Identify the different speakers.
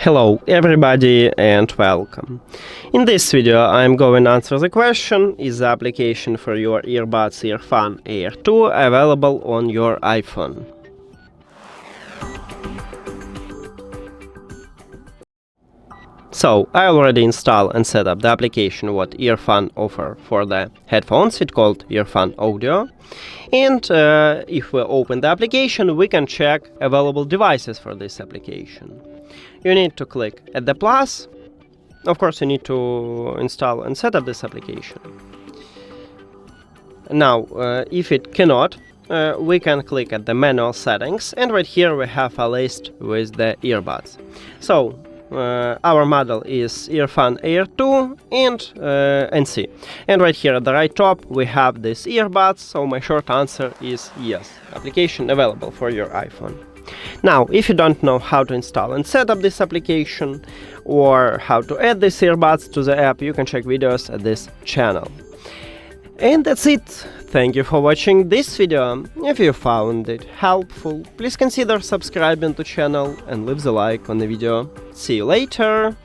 Speaker 1: Hello everybody and welcome. In this video I'm going to answer the question: is the application for your earbuds EARFUN Air 2 available on your iPhone? So, I already installed and set up the application what EARFUN offer for the headphones. It's called EARFUN Audio. And if we open the application, we can check available devices for this application. You need to click at the plus. Of course, you need to install and set up this application. Now, if it cannot, we can click at the manual settings, and right here we have a list with the earbuds. So, our model is EARFUN Air 2 and NC. And right here at the right top we have these earbuds, so my short answer is yes, application available for your iPhone. Now, if you don't know how to install and set up this application or how to add these earbuds to the app, you can check videos at this channel. And that's it. Thank you for watching this video. If you found it helpful, please consider subscribing to the channel and leave the like on the video. See you later!